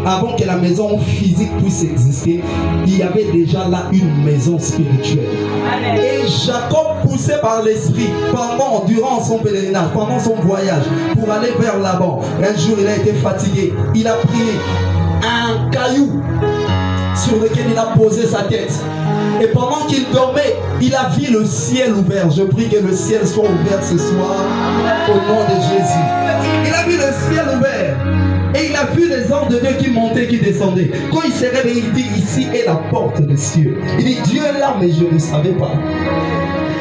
avant que la maison physique puisse exister, il y avait déjà là une maison spirituelle. Et Jacob, poussé par l'esprit, durant son pèlerinage, pendant son voyage, pour aller vers Laban, un jour il a été fatigué, il a pris un caillou sur lequel il a posé sa tête. Et pendant qu'il dormait, il a vu le ciel ouvert. Je prie que le ciel soit ouvert ce soir au nom de Jésus. Il a vu le ciel ouvert. Et il a vu les anges de Dieu qui montaient, qui descendaient. Quand il s'est réveillé, il dit, ici est la porte des cieux. Il dit, Dieu est là, mais je ne savais pas.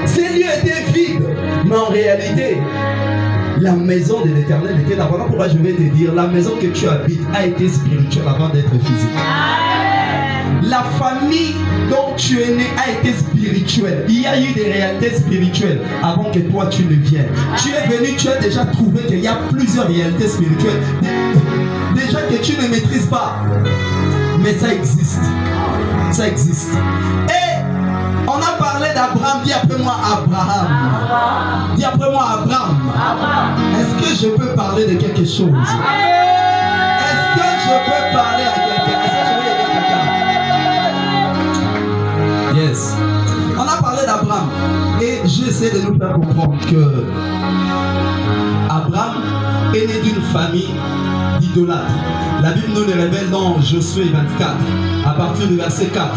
Ces lieux étaient vides. Mais en réalité, la maison de l'Éternel était là. Voilà pourquoi je vais te dire, la maison que tu habites a été spirituelle avant d'être physique. La famille dont tu es né a été spirituelle. Il y a eu des réalités spirituelles avant que toi tu ne viennes. Tu es venu, tu as déjà trouvé qu'il y a plusieurs réalités spirituelles. Déjà que tu ne maîtrises pas. Mais ça existe. Ça existe. Et on a parlé d'Abraham. Dis après moi Abraham. Dis après moi Abraham. Est-ce que je peux parler de quelque chose? Est-ce que je peux parler à quelqu'un? Yes. On a parlé d'Abraham et j'essaie de nous faire comprendre que Abraham est né d'une famille d'idolâtres. La Bible nous le révèle dans Josué 24, à partir du verset 4,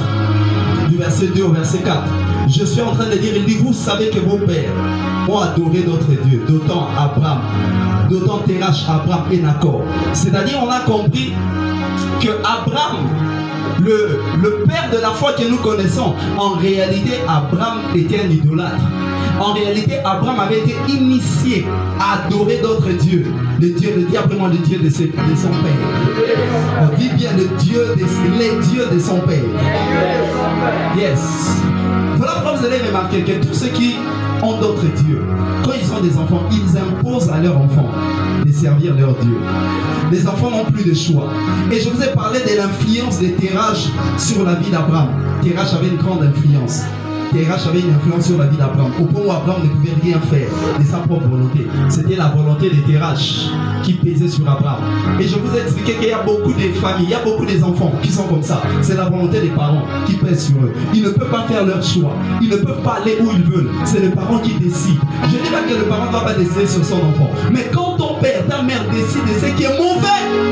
du verset 2 au verset 4. Je suis en train de dire, il dit, vous savez que vos pères ont adoré d'autres dieux, d'autant Abraham, d'autant Terach, Abraham et Nacor. C'est-à-dire, on a compris que Abraham, le père de la foi que nous connaissons, en réalité, Abraham était un idolâtre. En réalité, Abraham avait été initié à adorer d'autres dieux. Le Dieu, le diable, vraiment le Dieu de son père. On dit bien les dieux de son père. Yes. Voilà pourquoi vous allez remarquer que tous ceux qui ont d'autres dieux, quand ils sont des enfants, ils imposent à leurs enfants de servir leur Dieu. Les enfants n'ont plus de choix. Et je vous ai parlé de l'influence de Terach sur la vie d'Abraham. Terach avait une grande influence. Terach avait une influence sur la vie d'Abraham. Au point où Abraham ne pouvait rien faire de sa propre volonté. C'était la volonté de Terach qui pesait sur Abraham. Et je vous ai expliqué qu'il y a beaucoup de familles, il y a beaucoup d'enfants qui sont comme ça. C'est la volonté des parents qui pèse sur eux. Ils ne peuvent pas faire leur choix. Ils ne peuvent pas aller où ils veulent. C'est les parents qui décident. Je ne dis pas que le parent ne va pas décider sur son enfant. Mais quand ton père, ta mère décide de ce qui est mauvais,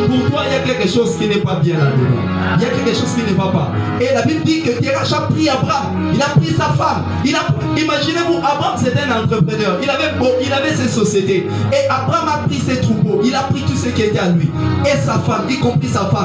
pour toi, il y a quelque chose qui n'est pas bien là-dedans. Il y a quelque chose qui ne va pas. Et la Bible dit que Terach a pris Abraham. Il a pris sa femme. Imaginez-vous, Abraham c'était un entrepreneur. Il avait ses sociétés. Et Abraham a pris ses troupeaux. Il a pris tout ce qui était à lui. Et sa femme, y compris sa femme.